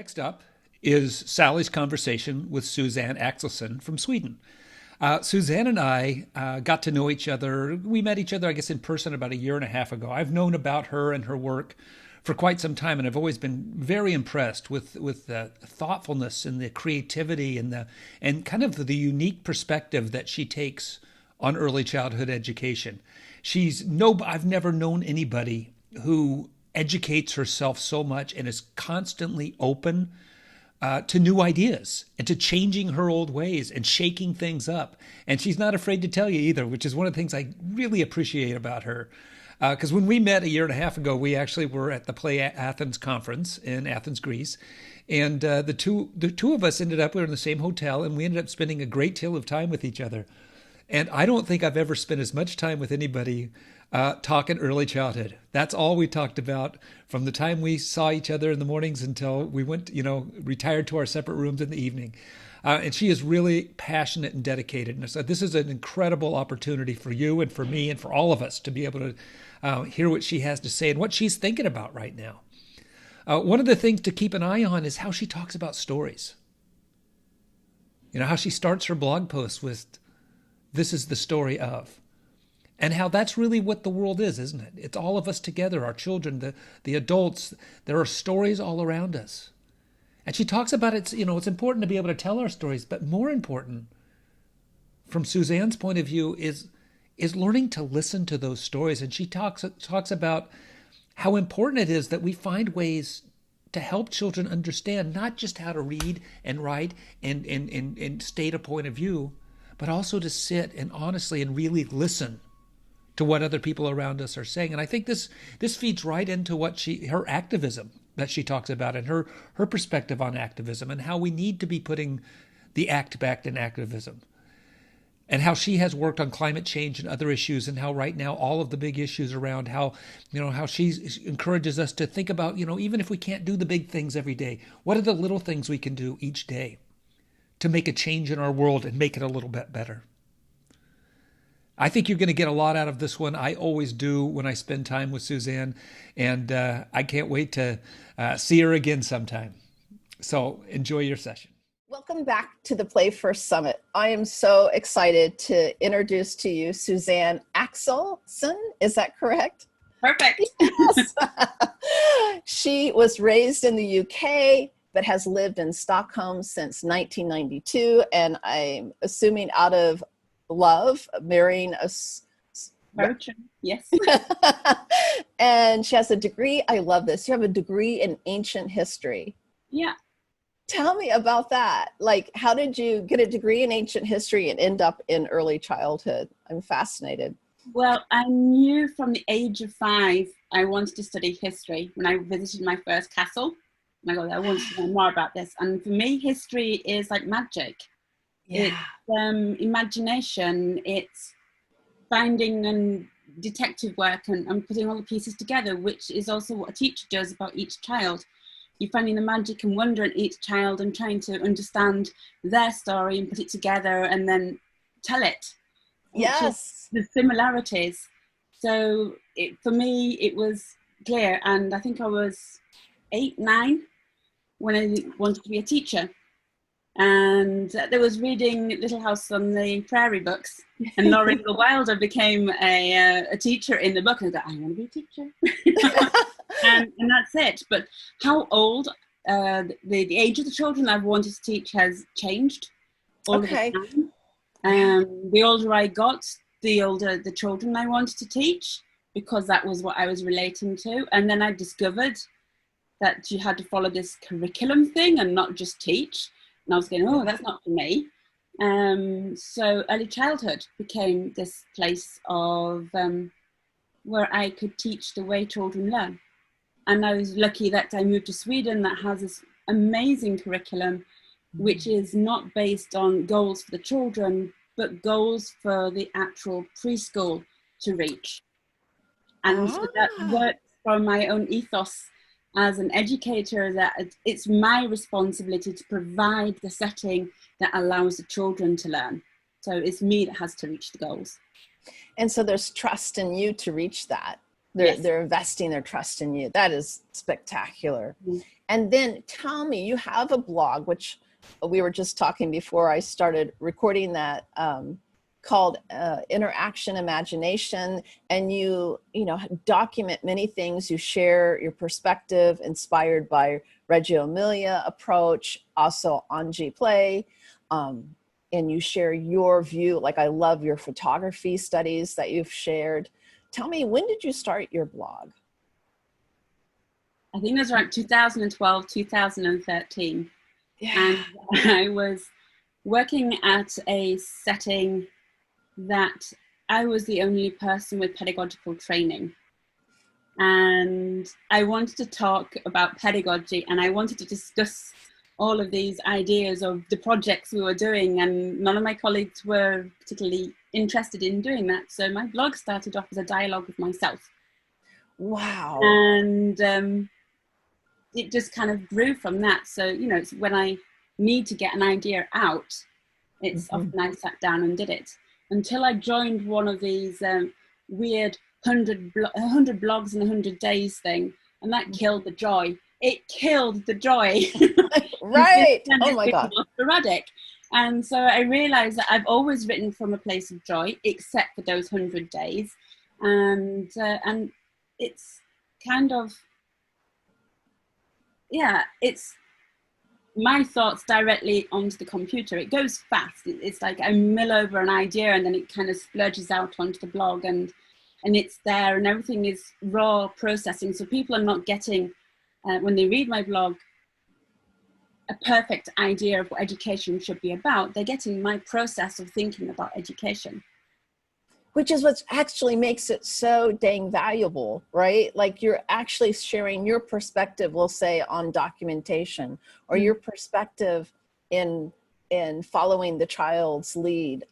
next up is Sally's conversation with Suzanne Axelsson from Sweden. Suzanne and I got to know each other. We met each other, I guess, in person about a year and a half ago. I've known about her and her work for quite some time, and I've always been very impressed with the thoughtfulness and the creativity and kind of the unique perspective that she takes on early childhood education. I've never known anybody who educates herself so much and is constantly open to new ideas and to changing her old ways and shaking things up. And she's not afraid to tell you either, which is one of the things I really appreciate about her. Because when we met a year and a half ago, we actually were at the Play Athens conference in Athens, Greece. And the two of us we were in the same hotel, and we ended up spending a great deal of time with each other. And I don't think I've ever spent as much time with anybody talking early childhood. That's all we talked about from the time we saw each other in the mornings until we went, retired to our separate rooms in the evening. And she is really passionate and dedicated. And so this is an incredible opportunity for you and for me and for all of us to be able to hear what she has to say and what she's thinking about right now. One of the things to keep an eye on is how she talks about stories. How she starts her blog posts with, "This is the story of." And how that's really what the world is, isn't it? It's all of us together, our children, the adults. There are stories all around us. And she talks about it's important to be able to tell our stories, but more important, from Suzanne's point of view, is learning to listen to those stories. And she talks about how important it is that we find ways to help children understand not just how to read and write and state a point of view, but also to sit and honestly and really listen to what other people around us are saying. And I think this feeds right into what her activism that she talks about and her perspective on activism and how we need to be putting the act back in activism. And how she has worked on climate change and other issues, and how right now all of the big issues around how she encourages us to think about, even if we can't do the big things every day, what are the little things we can do each day to make a change in our world and make it a little bit better. I think you're going to get a lot out of this one. I always do when I spend time with Suzanne, and I can't wait to see her again sometime. So enjoy your session. Welcome back to the Play First Summit. I am so excited to introduce to you Suzanne Axelsson. Is that correct? Perfect. Yes. She was raised in the UK, but has lived in Stockholm since 1992, and I'm assuming out of love, marrying a virgin. Yes. And she has a degree. I love this. You have a degree in ancient history. Yeah. Tell me about that. Like, how did you get a degree in ancient history and end up in early childhood? I'm fascinated. Well, I knew from the age of 5 I wanted to study history when I visited my first castle. And I go, I want to know more about this. And for me, history is like magic. Yeah. It's imagination. It's finding and detective work and putting all the pieces together, which is also what a teacher does about each child. You're finding the magic and wonder in each child and trying to understand their story and put it together and then tell it. Yes. The similarities. So for me, it was clear. And I think I was 8, 9 when I wanted to be a teacher. And there was reading Little House on the Prairie books, and Laura Ingalls Wilder became a teacher in the book. And I thought, I want to be a teacher. and that's it. But how old, the age of the children I've wanted to teach has changed all okay. the time. The older I got, the older the children I wanted to teach, because that was what I was relating to. And then I discovered that you had to follow this curriculum thing and not just teach. And I was going, oh, that's not for me. So early childhood became this place of where I could teach the way children learn. And I was lucky that I moved to Sweden that has this amazing curriculum, which is not based on goals for the children, but goals for the actual preschool to reach. And so that works from my own ethos as an educator, that it's my responsibility to provide the setting that allows the children to learn. So it's me that has to reach the goals. And so there's trust in you to reach that. Yes. They're investing their trust in you. That is spectacular. Mm-hmm. And then tell me, you have a blog, which we were just talking before I started recording that, called Interaction Imagination, and you know, document many things. You share your perspective inspired by Reggio Emilia approach, also Anji play, and you share your view. Like, I love your photography studies that you've shared. Tell me, when did you start your blog? I think it was around 2012, 2013. Yeah. And I was working at a setting that I was the only person with pedagogical training. And I wanted to talk about pedagogy, and I wanted to discuss all of these ideas of the projects we were doing, and none of my colleagues were particularly interested in doing that. So my blog started off as a dialogue with myself. Wow. And it just kind of grew from that. So, you know, it's when I need to get an idea out, it's often I sat down and did it, until I joined one of these weird 100 blogs in 100 days thing, and that killed the joy. It killed the joy. Right. Oh my God. Sporadic. And so I realized that I've always written from a place of joy, except for those 100 days. And it's kind of, yeah, it's my thoughts directly onto the computer. It goes fast. It's like I mill over an idea and then it kind of splurges out onto the blog, and it's there, and everything is raw processing. So people are not getting, when they read my blog, a perfect idea of what education should be about. They're getting my process of thinking about education. Which is what actually makes it so dang valuable, right? Like, you're actually sharing your perspective, we'll say, on documentation, or your perspective in following the child's lead.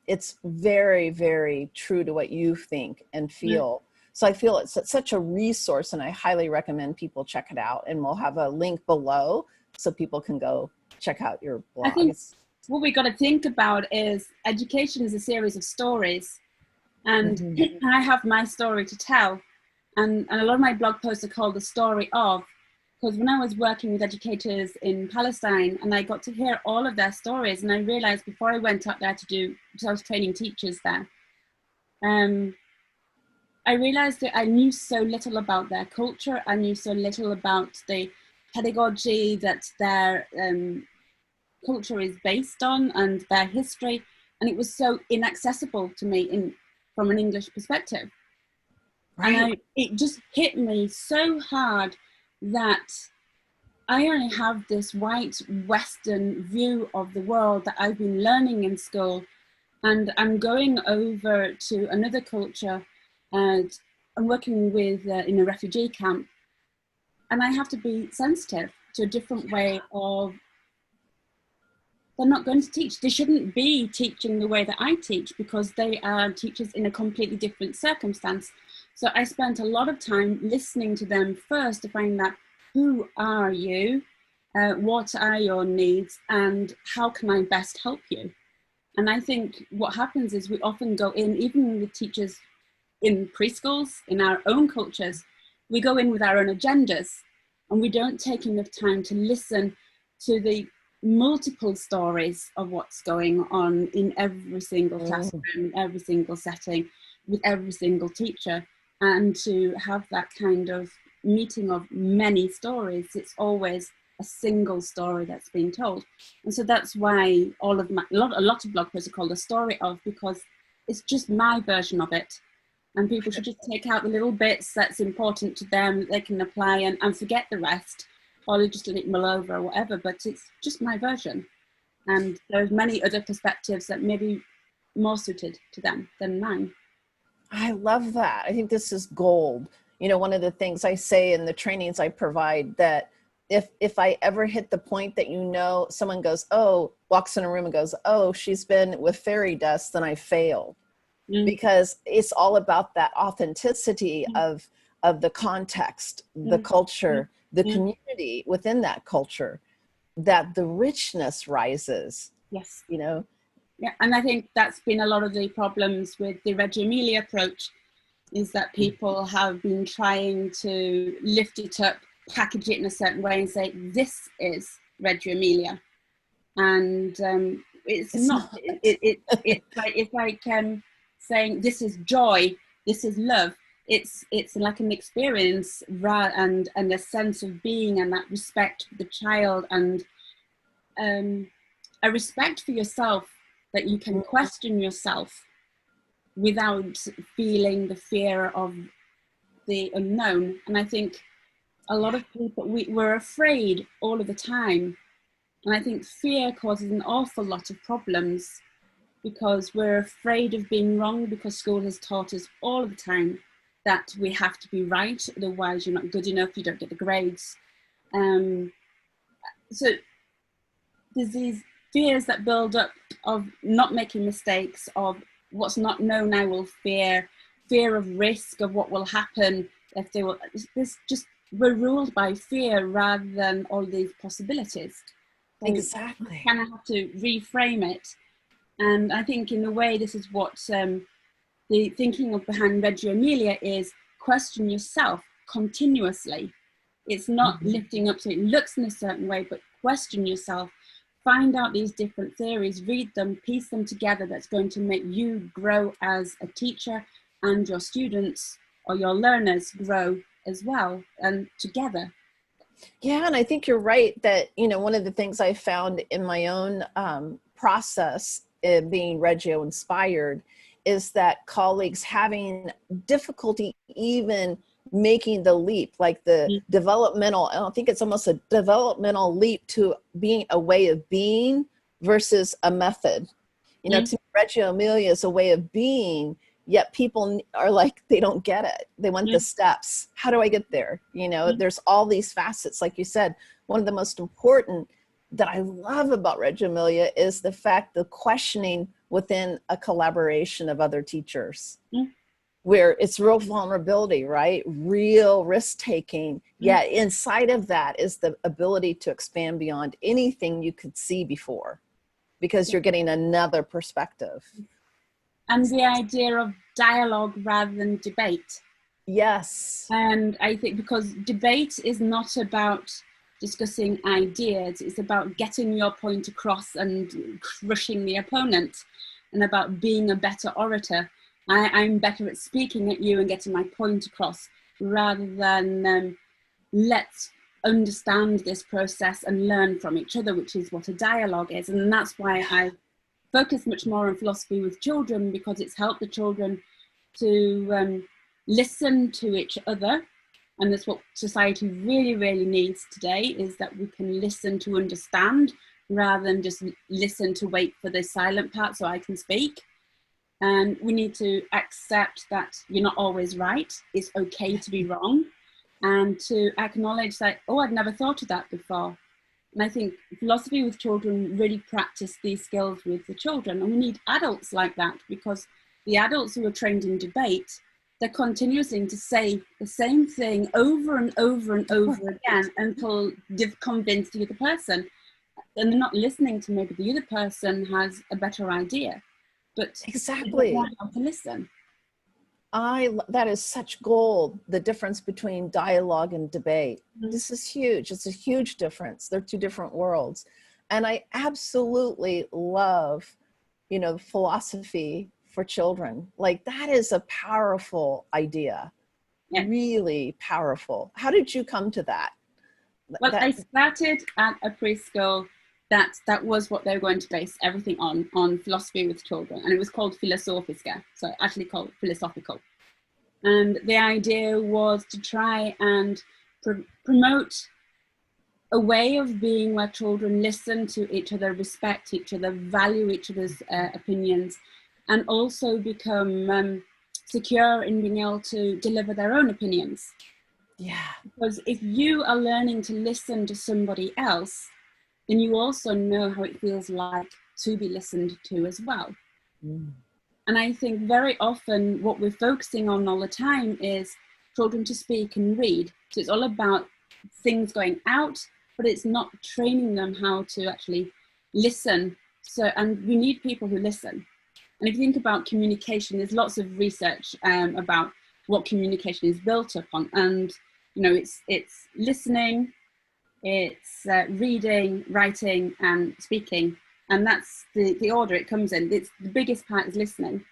It's very, very true to what you think and feel. So I feel it's such a resource, and I highly recommend people check it out. And we'll have a link below so people can go check out your blog. I think what we got to think about is education is a series of stories. And I have my story to tell. And a lot of my blog posts are called The Story Of, because when I was working with educators in Palestine, and I got to hear all of their stories, and I realized before I went up there because I was training teachers there, I realized that I knew so little about their culture. I knew so little about the pedagogy that their culture is based on, and their history. And it was so inaccessible to me from an English perspective. Right. And it just hit me so hard that I only have this white Western view of the world that I've been learning in school, and I'm going over to another culture, and I'm working with in a refugee camp, and I have to be sensitive to a different way of, they're not going to teach. They shouldn't be teaching the way that I teach, because they are teachers in a completely different circumstance. So I spent a lot of time listening to them first to find out, who are you? What are your needs? And how can I best help you? And I think what happens is we often go in, even with teachers in preschools, in our own cultures, we go in with our own agendas, and we don't take enough time to listen to the multiple stories of what's going on in every single classroom, in every single setting, with every single teacher, and to have that kind of meeting of many stories. It's always a single story that's being told. And so that's why a lot of blog posts are called A Story Of, because it's just my version of it. And people should just take out the little bits that's important to them that they can apply, and forget the rest, or they just let it mull over or whatever. But it's just my version. And there's many other perspectives that may be more suited to them than mine. I love that. I think this is gold. You know, one of the things I say in the trainings I provide, that if I ever hit the point that, you know, someone goes, oh, walks in a room and goes, oh, she's been with fairy dust, then I failed. Because it's all about that authenticity of the context, the culture, the community within that culture, that the richness rises. Yes. You know? Yeah, and I think that's been a lot of the problems with the Reggio Emilia approach, is that people have been trying to lift it up package it in a certain way and say, this is Reggio Emilia. And it's not. It's like saying, this is joy, this is love. It's like an experience, and a sense of being, and that respect for the child, and a respect for yourself, that you can question yourself without feeling the fear of the unknown. And I think a lot of people, we're afraid all of the time. And I think fear causes an awful lot of problems, because we're afraid of being wrong, because school has taught us all of the time that we have to be right, otherwise you're not good enough, you don't get the grades. So there's these fears that build up of not making mistakes, of what's not known I will fear of risk, of what will happen if they will. This just, we're ruled by fear rather than all these possibilities. So Exactly. you kind of have to reframe it. And I think in a way, this is what the thinking of behind Reggio Emilia is: question yourself continuously. It's not lifting up so it looks in a certain way, but question yourself. Find out these different theories, read them, piece them together. That's going to make you grow as a teacher, and your students or your learners grow as well, and together. Yeah, and I think you're right that, you know, one of the things I found in my own process in being Reggio inspired is that colleagues having difficulty even making the leap, like the developmental, I don't think it's almost a developmental leap to being a way of being versus a method. You know, to me, Reggio Emilia is a way of being, yet people are like, they don't get it. They want the steps. How do I get there? You know, there's all these facets. Like you said, one of the most important that I love about Reggio Emilia is the fact, the questioning within a collaboration of other teachers, where it's real vulnerability, right? Real risk taking. Yet inside of that is the ability to expand beyond anything you could see before, because you're getting another perspective. And the idea of dialogue rather than debate. Yes. And I think because debate is not about discussing ideas, it's about getting your point across and crushing the opponent, and about being a better orator. I'm better at speaking at you and getting my point across, rather than let's understand this process and learn from each other, which is what a dialogue is. And that's why I focus much more on philosophy with children, because it's helped the children to listen to each other. And that's what society really, really needs today, is that we can listen to understand, rather than just listen to wait for the silent part so I can speak. And we need to accept that you're not always right. It's okay to be wrong, and to acknowledge that, oh, I'd never thought of that before. And I think philosophy with children really practice these skills with the children. And we need adults like that, because the adults who are trained in debate, they're continuing to say the same thing over and over and over again until they've convinced the other person. And they're not listening to maybe the other person has a better idea. But exactly, they don't know how to listen. That is such gold, the difference between dialogue and debate. This is huge. It's a huge difference. They're two different worlds. And I absolutely love, you know, philosophy for children. Like, that is a powerful idea. Really powerful. How did you come to that? Well, I started at a preschool that was what they were going to base everything on philosophy with children, and it was called Philosophica, so actually called philosophical. And the idea was to try and promote a way of being where children listen to each other, respect each other, value each other's opinions, and also become secure in being able to deliver their own opinions. Yeah. Because if you are learning to listen to somebody else, then you also know how it feels like to be listened to as well. And I think very often what we're focusing on all the time is children to speak and read. So it's all about things going out, but it's not training them how to actually listen. So, and we need people who listen. And if you think about communication, there's lots of research about what communication is built upon. And you know, it's listening, it's reading, writing, and speaking, and that's the order it comes in. It's the biggest part is listening,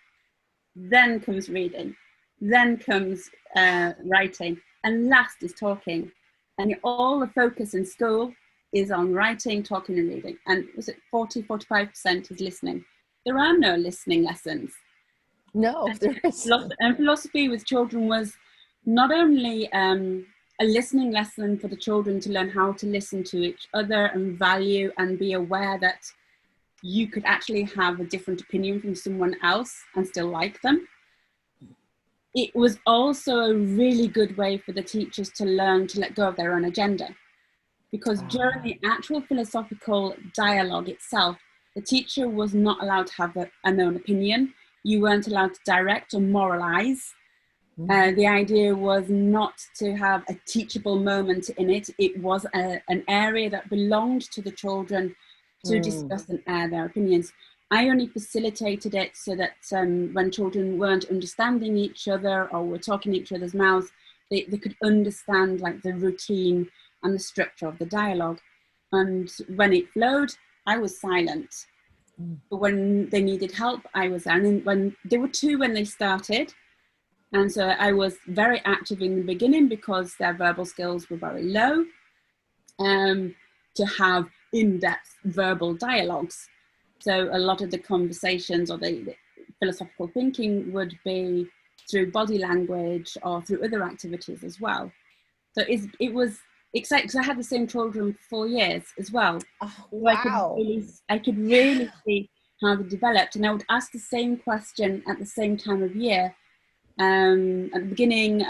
then comes reading, then comes writing, and last is talking. And all the focus in school is on writing, talking, and reading. And was it 45% is listening? There are no listening lessons. No, there isn't. And philosophy with children was not only a listening lesson for the children to learn how to listen to each other and value and be aware that you could actually have a different opinion from someone else and still like them. It was also a really good way for the teachers to learn to let go of their own agenda. Because during the actual philosophical dialogue itself, the teacher was not allowed to have an own opinion. You weren't allowed to direct or moralize. The idea was not to have a teachable moment in it. It was an area that belonged to the children to discuss and air their opinions. I only facilitated it so that when children weren't understanding each other or were talking each other's mouths, they could understand like the routine and the structure of the dialogue. And when it flowed, I was silent. But when they needed help, I was there. And when there were two when they started, and so I was very active in the beginning because their verbal skills were very low, to have in-depth verbal dialogues. So a lot of the conversations or the philosophical thinking would be through body language or through other activities as well. So it was exciting because I had the same children for 4 years as well. Oh, So wow. I could really see how they developed, and I would ask the same question at the same time of year. At the beginning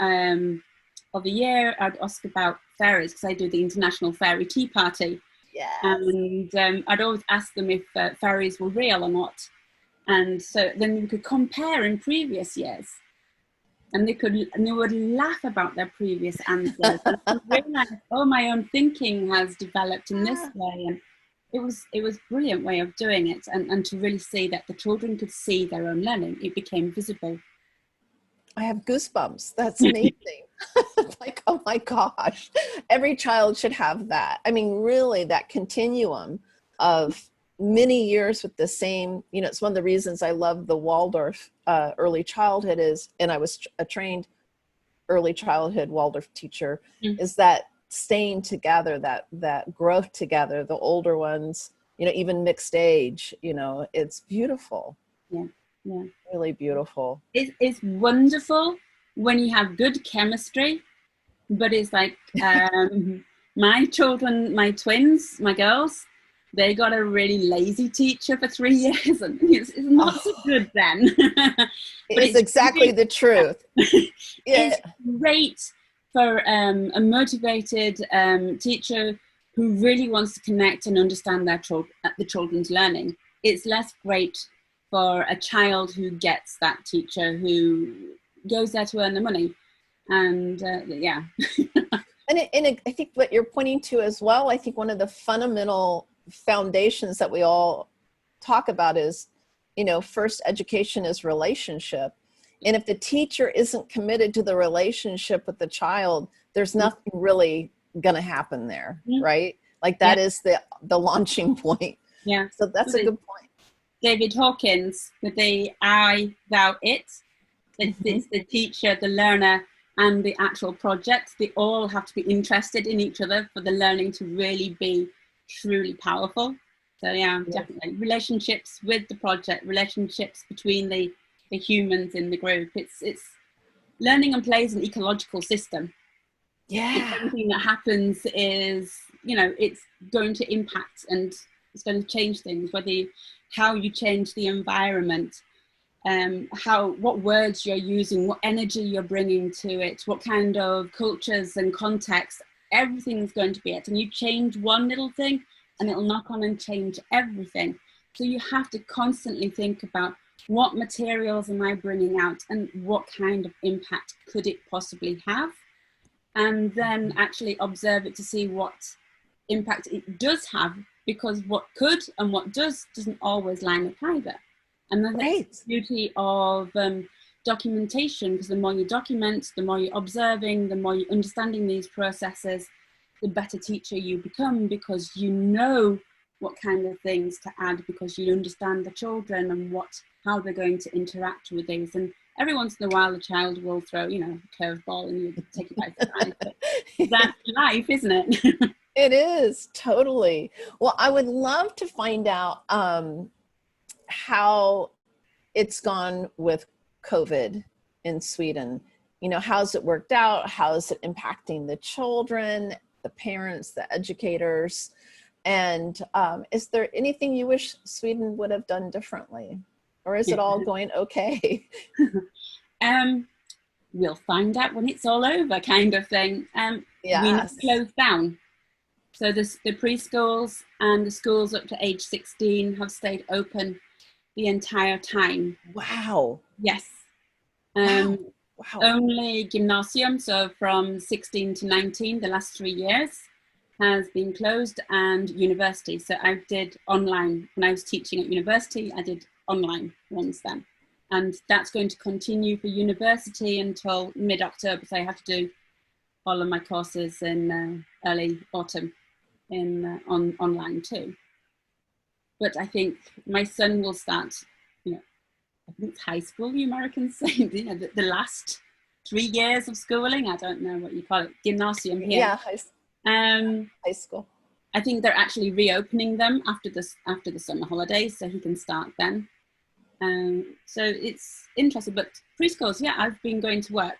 of the year, I'd ask about fairies because I do the International Fairy Tea Party. Yes. And I'd always ask them if fairies were real or not. And so then we could compare in previous years. And they would laugh about their previous answers and realize, oh, my own thinking has developed in this way. And it was a brilliant way of doing it, and to really see that the children could see their own learning. It became visible. I have goosebumps. That's amazing. Like, oh my gosh, every child should have that. I mean, really, that continuum of many years with the same, you know, it's one of the reasons I love the Waldorf early childhood is, and I was a trained early childhood Waldorf teacher, is that staying together, that growth together, the older ones, you know, even mixed age, you know, it's beautiful. Yeah. Yeah. Really beautiful. It's wonderful when you have good chemistry, but it's like my children, my twins, my girls, they got a really lazy teacher for 3 years, and it's not so good then. It's exactly the truth. It's great for a motivated teacher who really wants to connect and understand the children's learning. It's less great for a child who gets that teacher who goes there to earn the money. And yeah. and I think what you're pointing to as well, I think one of the fundamental foundations that we all talk about is, you know, first education is relationship. And if the teacher isn't committed to the relationship with the child, there's nothing really going to happen there, right? Like that is the launching point. Yeah. So that's a good point. David Hawkins with the I, thou, it. It's the teacher, the learner, and the actual project. They all have to be interested in each other for the learning to really be truly powerful. So yeah, definitely. Relationships with the project, relationships between the humans in the group. It's learning and play is an ecological system. Yeah. Everything that happens is, you know, it's going to impact and it's going to change things, how you change the environment, what words you're using, what energy you're bringing to it, what kind of cultures and contexts, everything's going to be it. And you change one little thing and it'll knock on and change everything. So you have to constantly think about what materials am I bringing out and what kind of impact could it possibly have? And then actually observe it to see what impact it does have, because what could and what doesn't always line up either. And that's the beauty of documentation, because the more you document, the more you're observing, the more you're understanding these processes, the better teacher you become, because you know what kind of things to add, because you understand the children and how they're going to interact with these. And every once in a while, the child will throw, you know, a curveball and you take it by surprise. But that's life, isn't it? It is, totally. Well, I would love to find out how it's gone with COVID in Sweden. You know, how's it worked out? How is it impacting the children, the parents, the educators? And is there anything you wish Sweden would have done differently? Or is it all going okay? We'll find out when it's all over, kind of thing. Yes. We never closed down. So the preschools and the schools up to age 16 have stayed open the entire time. Wow. Yes. Wow. Only gymnasium, so from 16 to 19, the last 3 years, has been closed, and university. So I did online. When I was teaching at university, I did online ones then. And that's going to continue for university until mid-October. So I have to do all of my courses in early autumn online too. But I think my son will start, you know, I think it's high school, the Americans say, you know, the last 3 years of schooling. I don't know what you call it, gymnasium here. Yeah, high school. I think they're actually reopening them after the summer holidays, so he can start then. So it's interesting. But preschools, yeah, I've been going to work,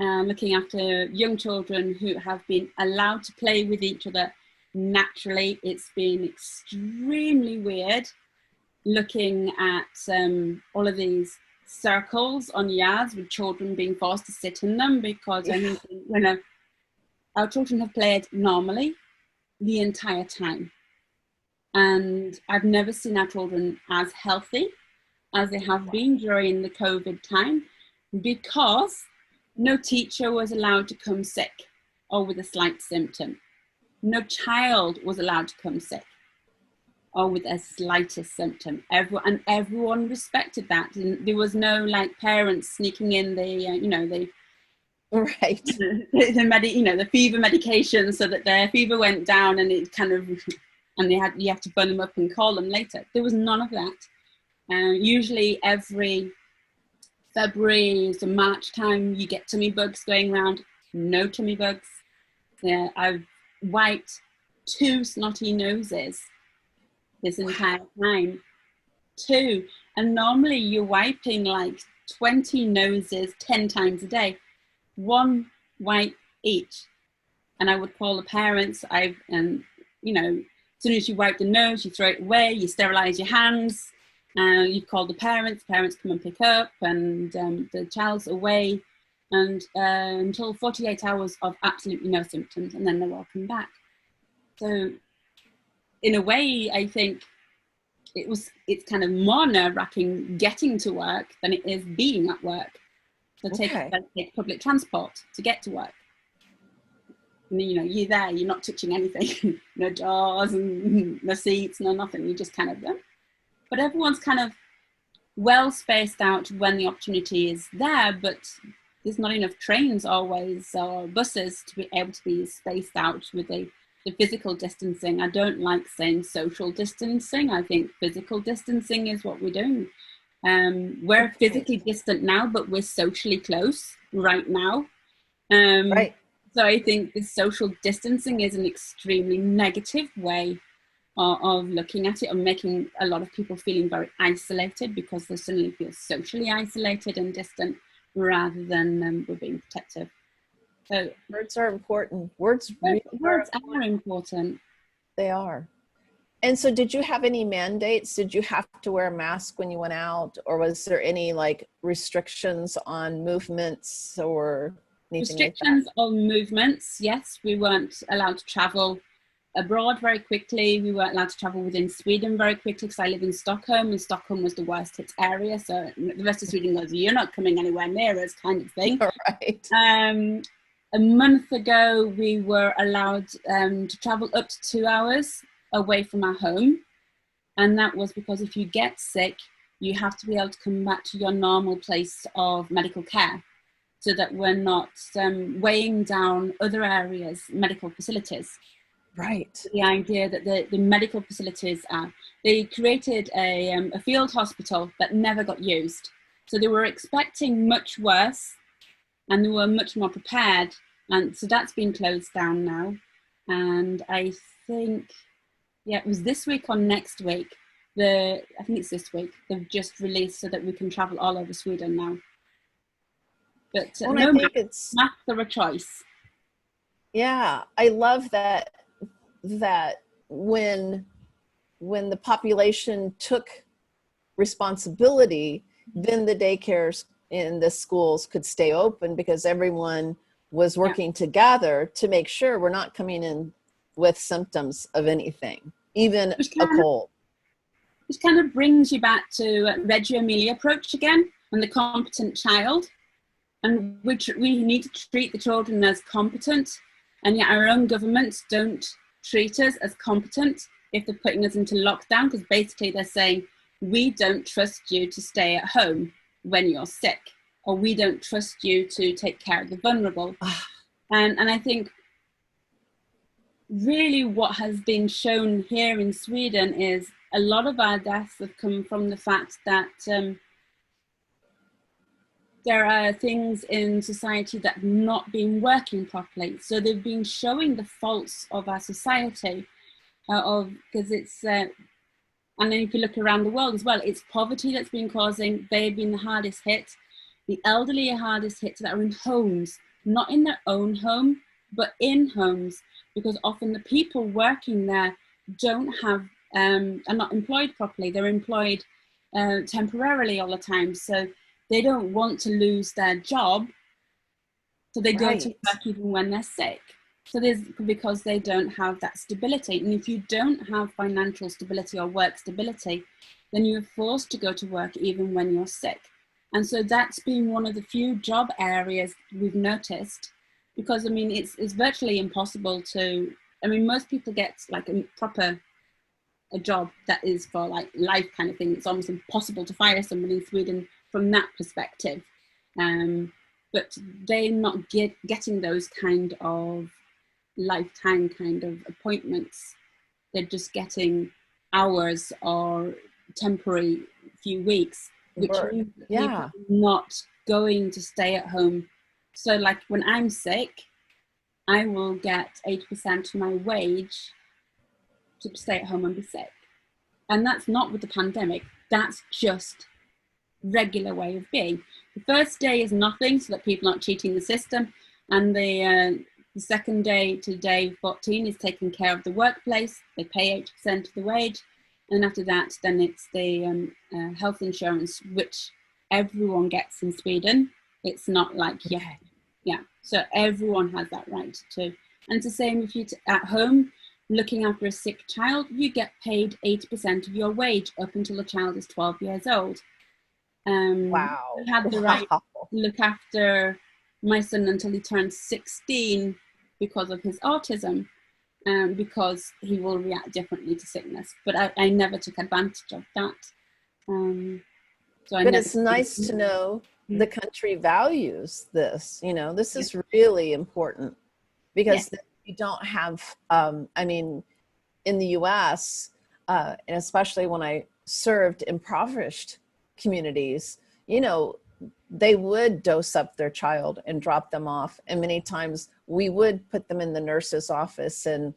looking after young children who have been allowed to play with each other naturally. It's been extremely weird looking at all of these circles on yards with children being forced to sit in them, because I think when our children have played normally the entire time, and I've never seen our children as healthy as they have been during the COVID time, because no teacher was allowed to come sick or with a slight symptom. No child was allowed to come sick or with a slightest symptom. Everyone respected that. And there was no like parents sneaking in the right. the fever medication so that their fever went down, and it kind of, and you have to phone them up and call them later. There was none of that. Usually every February to March time, you get tummy bugs going around. No tummy bugs. Yeah, I've wiped 2 snotty noses this entire time. 2. And normally you're wiping like 20 noses 10 times a day. 1 wipe each. And I would call the parents. As soon as you wipe the nose, you throw it away, you sterilize your hands. You call the parents come and pick up, and the child's away, and until 48 hours of absolutely no symptoms, and then they're welcome back. So in a way, I think it's kind of more nerve-wracking getting to work than it is being at work. So take public transport to get to work. And, you're there, you're not touching anything, no doors and no seats, no nothing. You just kind of but everyone's kind of well spaced out when the opportunity is there, but there's not enough trains always or buses to be able to be spaced out with the physical distancing. I don't like saying social distancing. I think physical distancing is what we're doing. We're physically distant now, but we're socially close right now. Right. So I think the social distancing is an extremely negative way of looking at it, and making a lot of people feeling very isolated, because they suddenly feel socially isolated and distant rather than we're being protective. So words are important. Words are important. They are. And so did you have any mandates? Did you have to wear a mask when you went out, or was there any like restrictions on movements or anything restrictions like that? On movements? Yes, we weren't allowed to travel abroad very quickly. We weren't allowed to travel within Sweden very quickly, because I live in Stockholm, and Stockholm was the worst hit area. So the rest of Sweden goes, you're not coming anywhere near us, kind of thing. Right. A month ago, we were allowed to travel up to 2 hours away from our home. And that was because if you get sick, you have to be able to come back to your normal place of medical care, so that we're not weighing down other areas, medical facilities. Right. The idea that the medical facilities they created a field hospital that never got used. So they were expecting much worse, and they were much more prepared. And so that's been closed down now. And I think, it was this week or next week. I think it's this week. They've just released so that we can travel all over Sweden now. But Well, no I think it's masks are a choice. yeah. I love that when the population took responsibility, then the daycares in the schools could stay open because everyone was working together to make sure we're not coming in with symptoms of anything, even a cold. Which kind of brings you back to Reggio Emilia approach again, and the competent child, and which we need to treat the children as competent, and yet our own governments don't treat us as competent if they're putting us into lockdown, because basically they're saying, we don't trust you to stay at home when you're sick, or we don't trust you to take care of the vulnerable. And I think really what has been shown here in Sweden is a lot of our deaths have come from the fact that there are things in society that have not been working properly. So they've been showing the faults of our society, because it's, and then if you look around the world as well, it's poverty that's been causing, they've been the hardest hit. The elderly are hardest hit that are in homes, not in their own home, but in homes, because often the people working there don't have, are not employed properly. They're employed temporarily all the time. So they don't want to lose their job. So they go to work even when they're sick. So because they don't have that stability. And if you don't have financial stability or work stability, then you're forced to go to work even when you're sick. And so that's been one of the few job areas we've noticed, because I mean, it's virtually impossible to, I mean, most people get like a job that is for like life kind of thing. It's almost impossible to fire someone in Sweden from that perspective. But they're not getting those kind of lifetime kind of appointments. They're just getting hours or temporary few weeks, which means that people are not going to stay at home. So like when I'm sick, I will get 80% of my wage to stay at home and be sick. And that's not with the pandemic, that's just regular way of being. The first day is nothing, so that people aren't cheating the system, and the second day to day 14 is taking care of the workplace. They pay 80% of the wage, and after that then it's the health insurance, which everyone gets in Sweden. It's not like so everyone has that right too. And it's the same if you're at home looking after a sick child, you get paid 80% of your wage up until the child is 12 years old. I had the right to look after my son until he turned 16 because of his autism, because he will react differently to sickness. But I never took advantage of that. But it's nice to know the country values this. You know, this is really important, because you don't have, I mean, in the US, and especially when I served impoverished communities, you know, they would dose up their child and drop them off. And many times we would put them in the nurse's office and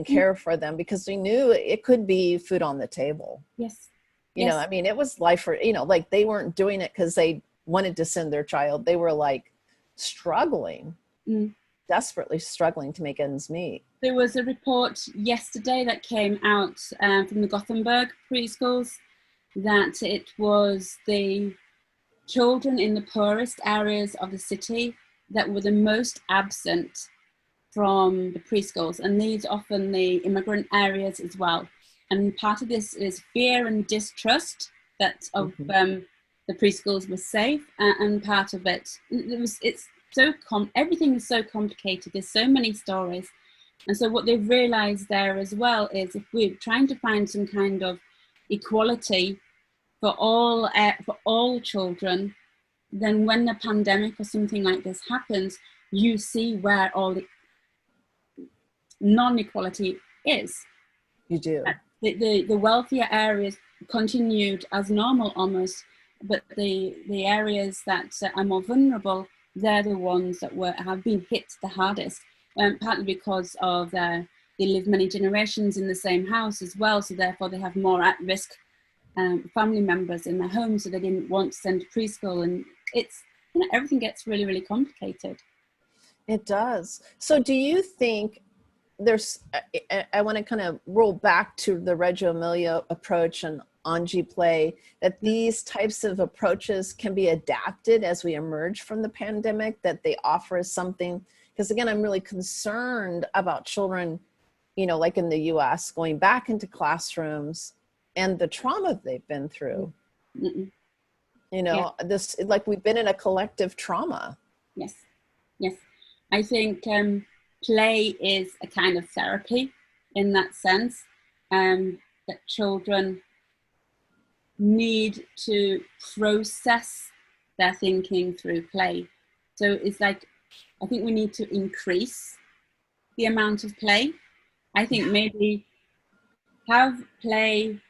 care for them, because we knew it could be food on the table. You know, I mean, it was life for, you know, like they weren't doing it because they wanted to send their child. They were like struggling, desperately struggling to make ends meet. There was a report yesterday that came out from the Gothenburg preschools, that it was the children in the poorest areas of the city that were the most absent from the preschools, and these often the immigrant areas as well. And part of this is fear and distrust that of the preschools were safe, and part of it's so everything is so complicated. There's so many stories, and so what they've realized there as well is if we're trying to find some kind of equality for all children, then when the pandemic or something like this happens, you see where all the non-equality is. You do. The wealthier areas continued as normal almost, but the areas that are more vulnerable, they're the ones that have been hit the hardest, partly because of they live many generations in the same house as well, so therefore they have more at-risk family members in their home, so they didn't want to send to preschool, and it's, you know, everything gets really, really complicated. It does. So do you think there's, I want to kind of roll back to the Reggio Emilia approach and Anji play, that these types of approaches can be adapted as we emerge from the pandemic, that they offer us something? Because again, I'm really concerned about children, you know, like in the US, going back into classrooms and the trauma they've been through. Mm-mm. You know, Yeah. this, like we've been in a collective trauma. Yes, yes. I think play is a kind of therapy in that sense, that children need to process their thinking through play. So it's like, I think we need to increase the amount of play. I think maybe have play.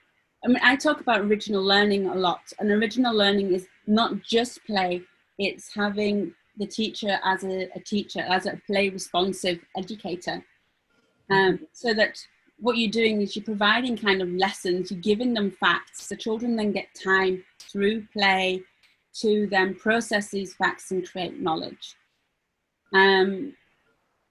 I mean, I talk about original learning a lot, and original learning is not just play, it's having the teacher as a teacher, as a play responsive educator. So that what you're doing is you're providing kind of lessons, you're giving them facts. The children then get time through play to then process these facts and create knowledge. And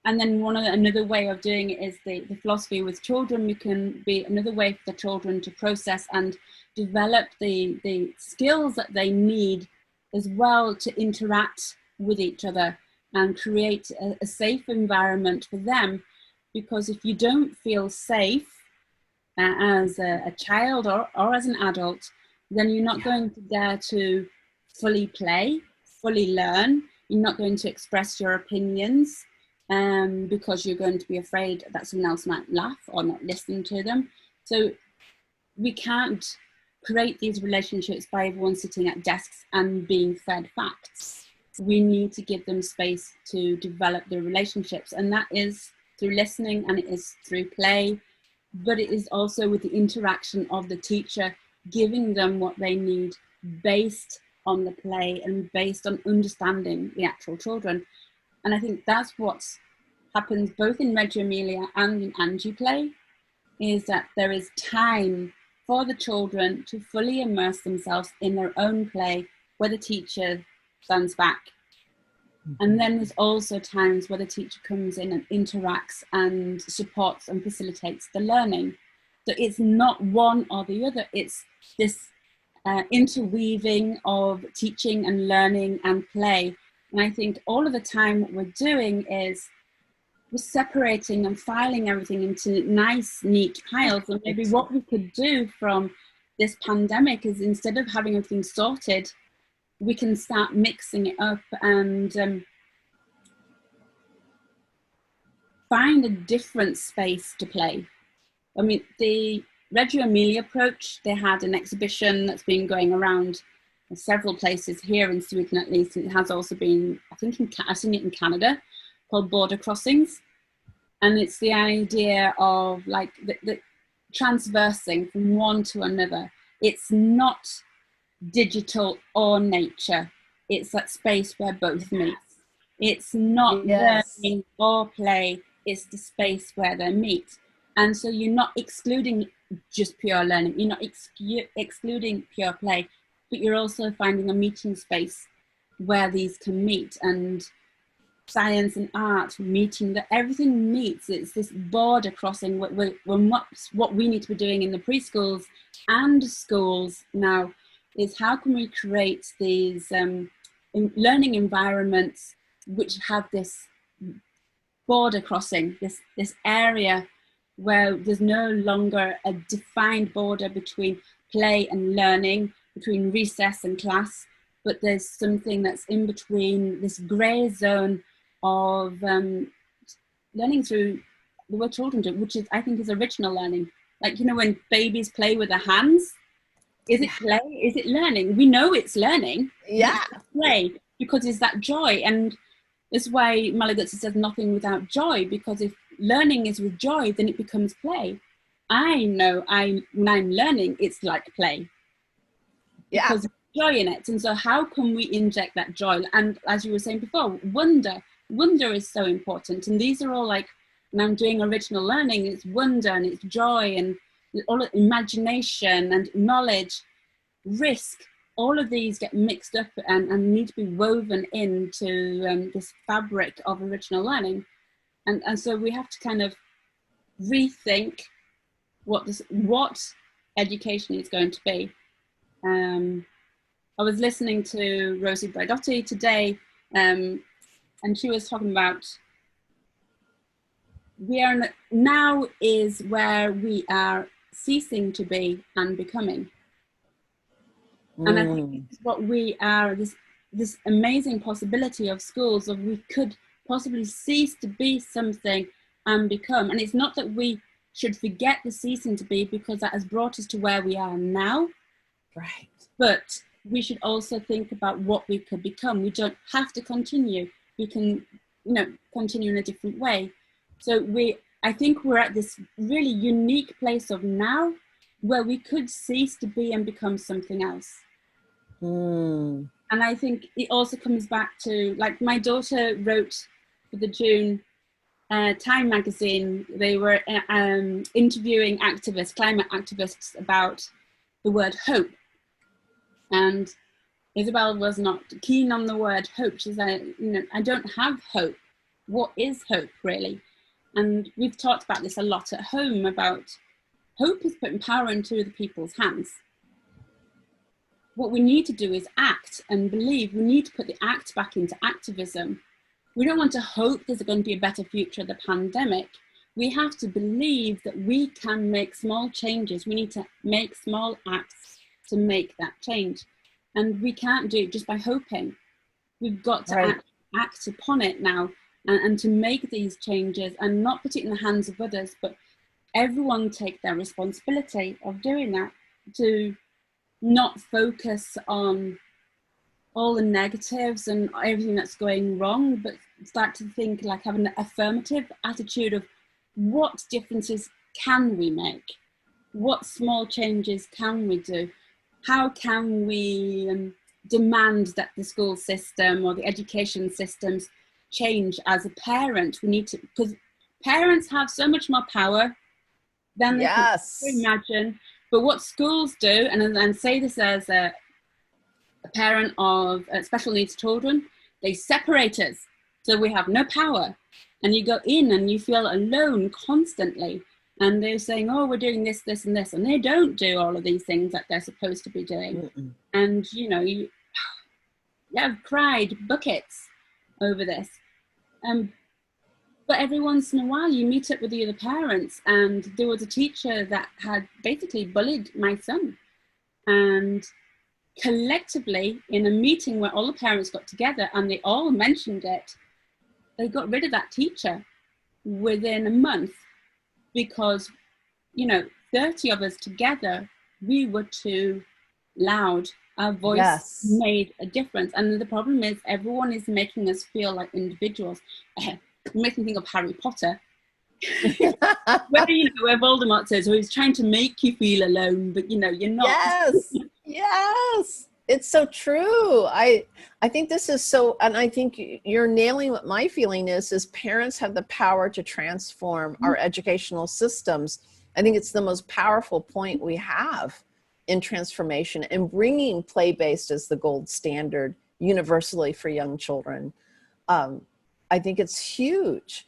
then another way of doing it is the philosophy with children. We can be another way for the children to process and develop the skills that they need as well to interact with each other and create a safe environment for them. Because if you don't feel safe as a child or as an adult, then you're not going to dare to fully play, fully learn. You're not going to express your opinions. Because you're going to be afraid that someone else might laugh or not listen to them. So we can't create these relationships by everyone sitting at desks and being fed facts. We need to give them space to develop the relationships, and that is through listening, and it is through play, but it is also with the interaction of the teacher, giving them what they need based on the play and based on understanding the actual children. And I think that's what happens both in Reggio Emilia and in Anji play, is that there is time for the children to fully immerse themselves in their own play where the teacher stands back. And then there's also times where the teacher comes in and interacts and supports and facilitates the learning. So it's not one or the other, it's this interweaving of teaching and learning and play. And I think all of the time what we're doing is we're separating and filing everything into nice, neat piles. And maybe what we could do from this pandemic is, instead of having everything sorted, we can start mixing it up and find a different space to play. I mean, the Reggio Emilia approach, they had an exhibition that's been going around several places here in Sweden at least. It has also been, I think I've seen it in Canada, called Border Crossings. And it's the idea of like the transversing from one to another. It's not digital or nature. It's that space where both meet. It's not learning or play. It's the space where they meet. And so you're not excluding just pure learning. You're not excluding pure play, but you're also finding a meeting space where these can meet, and science and art meeting, that everything meets. It's this border crossing. What we need to be doing in the preschools and schools now is, how can we create these learning environments which have this border crossing, this area where there's no longer a defined border between play and learning, between recess and class, but there's something that's in between, this grey zone of learning through the way children do, which is, I think, is original learning. Like, you know, when babies play with their hands, Is it play? Is it learning? We know it's learning. Yeah. It's play, because it's that joy. And that's why Malaguzzi says nothing without joy, because if learning is with joy, then it becomes play. I know when I'm learning, it's like play. Yeah. Because there's joy in it. And so how can we inject that joy? And as you were saying before, wonder is so important. And these are all like, when I'm doing original learning, it's wonder and it's joy and all imagination and knowledge, risk. All of these get mixed up and need to be woven into this fabric of original learning. And so we have to kind of rethink what education is going to be. I was listening to Rosie Braidotti today, and she was talking about now is where we are ceasing to be and becoming. And I think it's what we are, this amazing possibility of schools, of we could possibly cease to be something and become. And it's not that we should forget the ceasing to be, because that has brought us to where we are now. Right. But we should also think about what we could become. We don't have to continue. We can, continue in a different way. So I think we're at this really unique place of now where we could cease to be and become something else. And I think it also comes back to, like, my daughter wrote for the June Time magazine. They were interviewing climate activists, about the word hope. And Isabel was not keen on the word hope. She said, I don't have hope. What is hope, really? And we've talked about this a lot at home, about hope is putting power into the people's hands. What we need to do is act and believe. We need to put the act back into activism. We don't want to hope there's going to be a better future of the pandemic. We have to believe that we can make small changes. We need to make small acts to make that change. And we can't do it just by hoping. We've got to act upon it now, and to make these changes and not put it in the hands of others, but everyone take their responsibility of doing that, to not focus on all the negatives and everything that's going wrong, but start to think, like, have an affirmative attitude of what differences can we make? What small changes can we do? How can we demand that the school system or the education systems change? As a parent, we need to, because parents have so much more power than they can imagine. But what schools do, and say this as a parent of special needs children, they separate us, so we have no power. And you go in and you feel alone constantly. And they're saying, oh, we're doing this, this, and this. And they don't do all of these things that they're supposed to be doing. And, I've cried buckets over this. But every once in a while, you meet up with the other parents. And there was a teacher that had basically bullied my son. And collectively, in a meeting where all the parents got together and they all mentioned it, they got rid of that teacher within a month. Because, 30 of us together, we were too loud. Our voice made a difference. And the problem is, everyone is making us feel like individuals. It makes me think of Harry Potter. Where Voldemort says, he's trying to make you feel alone, but, you're not. Yes. It's so true. I think this is so, and I think you're nailing what my feeling is parents have the power to transform our educational systems. I think it's the most powerful point we have in transformation and bringing play-based as the gold standard universally for young children. I think it's huge.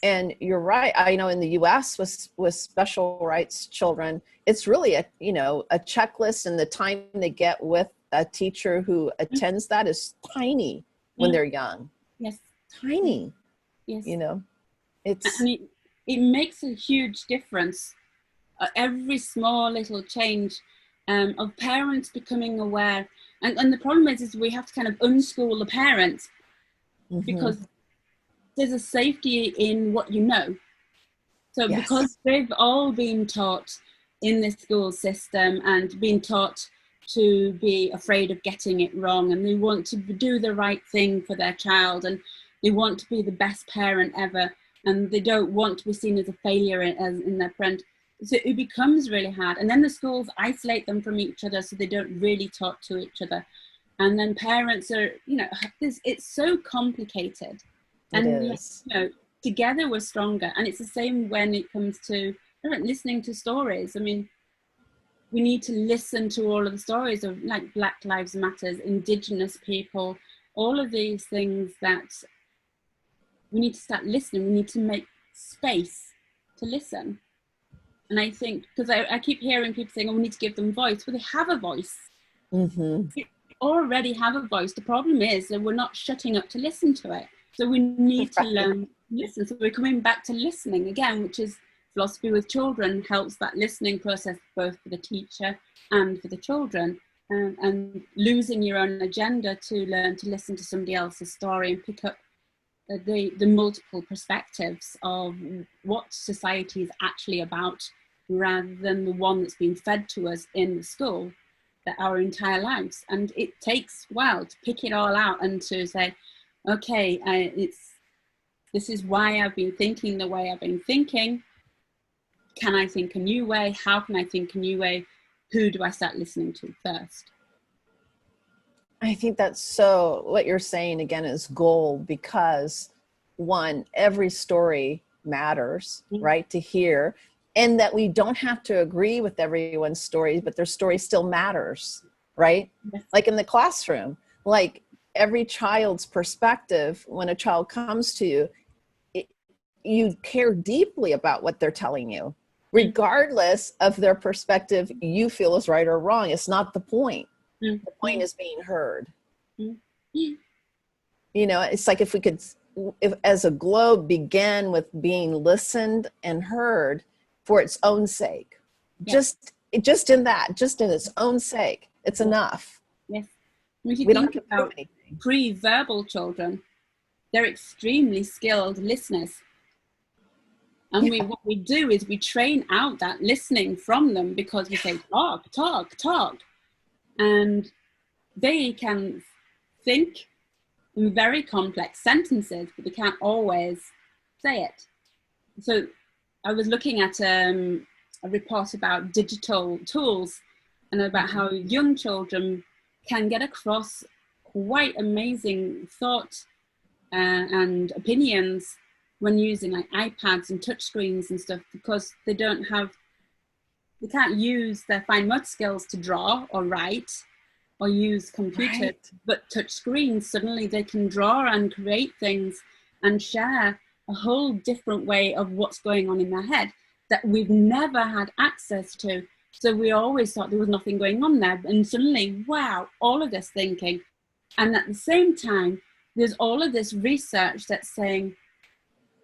And you're right. I know in the US with special rights children, it's really a checklist, and the time they get with a teacher who attends that is tiny when they're young. Yes. Tiny. Yes. It's, it makes a huge difference. Every small little change of parents becoming aware. And the problem is we have to kind of unschool the parents because there's a safety in what you know. So because they've all been taught in the school system and been taught to be afraid of getting it wrong, and they want to do the right thing for their child, and they want to be the best parent ever, and they don't want to be seen as a failure in their parent. So it becomes really hard. And then the schools isolate them from each other, so they don't really talk to each other. And then parents are, it's so complicated. And is. Together we're stronger. And it's the same when it comes to listening to stories. I mean, we need to listen to all of the stories of like Black Lives Matters, Indigenous people, all of these things that we need to start listening. We need to make space to listen. And I think, because I keep hearing people saying, oh, we need to give them voice. Well, they have a voice. Mm-hmm. They already have a voice. The problem is that we're not shutting up to listen to it. So we need to learn to listen. So we're coming back to listening again, which is philosophy with children helps that listening process both for the teacher and for the children. And losing your own agenda to learn to listen to somebody else's story and pick up the multiple perspectives of what society is actually about, rather than the one that's been fed to us in the school that our entire lives. And it takes a while to pick it all out and to say, okay, this is why I've been thinking the way I've been thinking. Can I think a new way? How can I think a new way? Who do I start listening to first? I think that's so, what you're saying again is gold, because one, every story matters, right, to hear, and that we don't have to agree with everyone's story, but their story still matters, right? Yes. Like in the classroom, like every child's perspective, when a child comes to you, you care deeply about what they're telling you, regardless of their perspective you feel is right or wrong. It's not the point. The point is being heard. It's like if we could, as a globe, begin with being listened and heard for its own sake. Yes. Just in its own sake, it's enough. Yes. If you We don't think have to about prove anything. pre-verbal children, they're extremely skilled listeners. And what we do is we train out that listening from them, because we say, talk, talk, talk. And they can think in very complex sentences, but they can't always say it. So I was looking at a report about digital tools and about how young children can get across quite amazing thought and opinions when using like iPads and touchscreens and stuff, because they can't use their fine motor skills to draw or write or use computers, Right. But touch screens, suddenly they can draw and create things and share a whole different way of what's going on in their head that we've never had access to. So we always thought there was nothing going on there. And suddenly, wow, all of this thinking. And at the same time, there's all of this research that's saying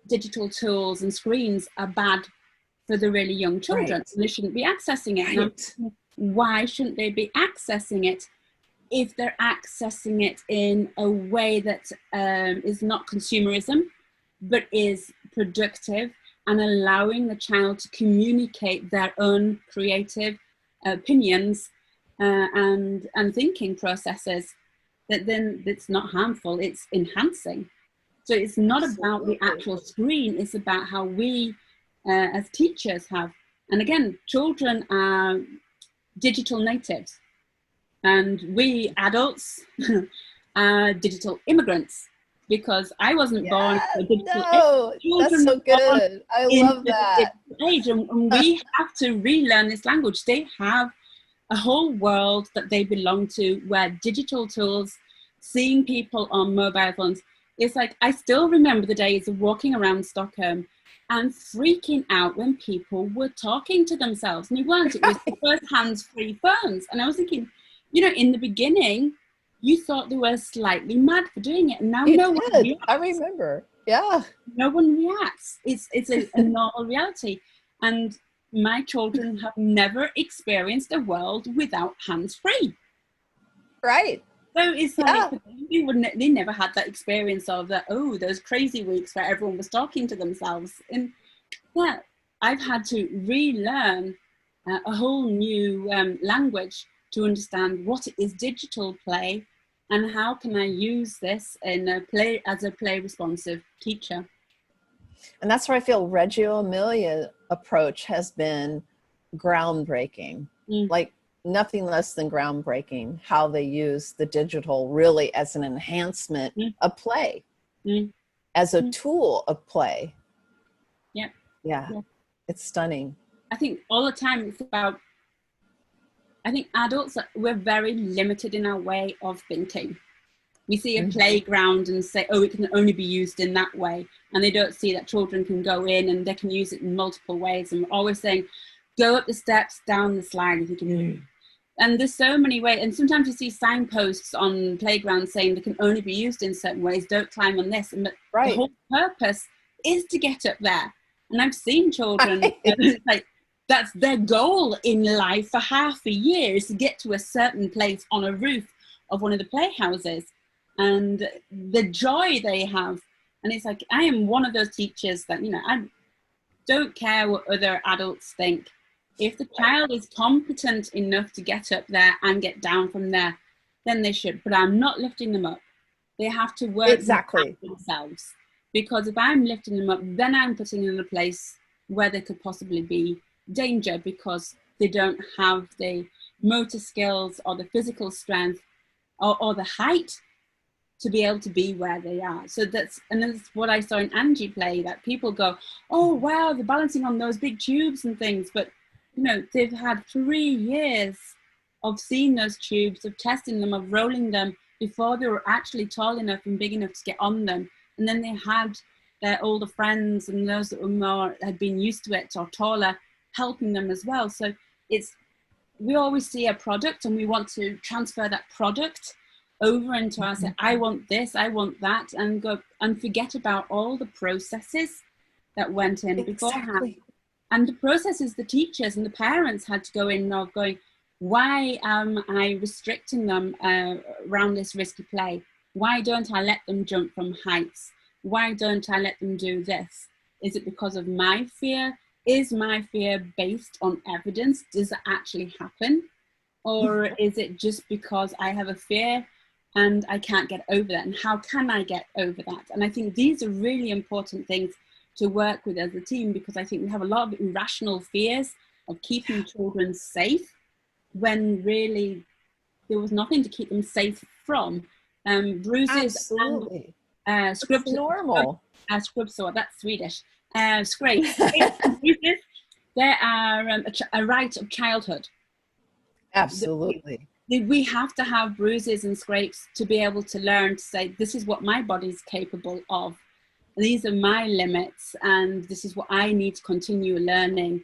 digital tools and screens are bad for the really young children. Right. They shouldn't be accessing it. Right. And why shouldn't they be accessing it if they're accessing it in a way that is not consumerism, but is productive and allowing the child to communicate their own creative opinions and thinking processes, that then it's not harmful, it's enhancing. So it's not about the actual screen, it's about how we as teachers have. And again, children are digital natives, and we adults are didigital immigrants, because I wasn't born in a digital age. That's so good. I love that. Age, and we have to relearn this language. They have a whole world that they belong to, where digital tools, seeing people on mobile phones, it's like, I still remember the days of walking around Stockholm and freaking out when people were talking to themselves. And it was the first hands-free phones. And I was thinking, in the beginning, you thought they were slightly mad for doing it. And now no one reacts. I remember. Yeah. No one reacts. It's a normal reality. And my children have never experienced a world without hands-free. Right. So it's like, they never had that experience of that, those crazy weeks where everyone was talking to themselves. And I've had to relearn a whole new language to understand what is digital play and how can I use this in a play as a play responsive teacher. And that's where I feel Reggio Emilia approach has been groundbreaking, like nothing less than groundbreaking, how they use the digital really as an enhancement of play, as a tool of play. Yeah, it's stunning. I think all the time it's about, I think adults, we're very limited in our way of thinking. We see a playground and say, oh, it can only be used in that way. And they don't see that children can go in and they can use it in multiple ways. And we're always saying, go up the steps, down the slide if you can. And there's so many ways. And sometimes you see signposts on playgrounds saying they can only be used in certain ways. Don't climb on this. And the whole purpose is to get up there. And I've seen children, like, that's their goal in life for half a year, is to get to a certain place on a roof of one of the playhouses, and the joy they have. And it's like, I am one of those teachers that, you know, I don't care what other adults think. If the child is competent enough to get up there and get down from there, then they should. But I'm not lifting them up. They have to work themselves. Because if I'm lifting them up, then I'm putting them in a place where there could possibly be danger because they don't have the motor skills or the physical strength or the height to be able to be where they are. So that's what I saw in Angie play, that people go, oh, wow, they're balancing on those big tubes and things. But, you know, they've had 3 years of seeing those tubes, of testing them, of rolling them before they were actually tall enough and big enough to get on them. And then they had their older friends and those that were more, had been used to it or taller, helping them as well. So we always see a product and we want to transfer that product over into our, say, I want this, I want that, and go and forget about all the processes that went in beforehand. And the processes the teachers and the parents had to go in of going, why am I restricting them around this risky play? Why don't I let them jump from heights? Why don't I let them do this? Is it because of my fear? Is my fear based on evidence? Does it actually happen? Or is it just because I have a fear and I can't get over that? And how can I get over that? And I think these are really important things to work with as a team, because I think we have a lot of irrational fears of keeping children safe when really there was nothing to keep them safe from. Bruises. Absolutely. And scrubs. Normal. Scrub sore, that's Swedish. Scrapes. Bruises, they are a right of childhood. Absolutely. We have to have bruises and scrapes to be able to learn to say, this is what my body's capable of. These are my limits, and this is what I need to continue learning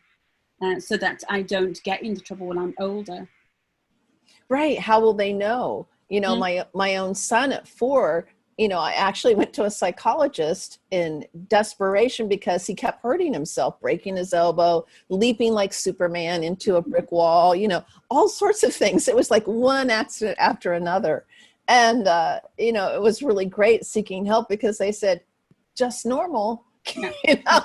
so that I don't get into trouble when I'm older. Right. How will they know? You know, my own son at 4, you know, I actually went to a psychologist in desperation because he kept hurting himself, breaking his elbow, leaping like Superman into a brick wall, you know, all sorts of things. It was like one accident after another. And, you know, it was really great seeking help because they said, just normal. You know?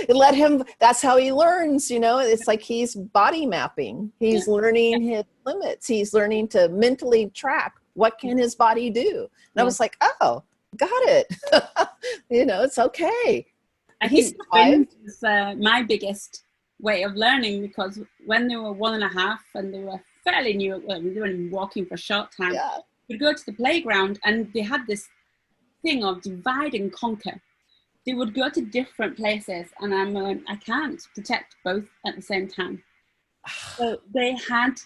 Let him, that's how he learns, you know. It's like he's body mapping. He's learning his limits. He's learning to mentally track what can his body do. And I was like, oh, got it. You know, it's okay. I think twins was my biggest way of learning, because when they were 1.5 and they were fairly new, well, they were only walking for a short time, we'd go to the playground and they had this thing of divide and conquer. They would go to different places and I'm going, I can't protect both at the same time. So they had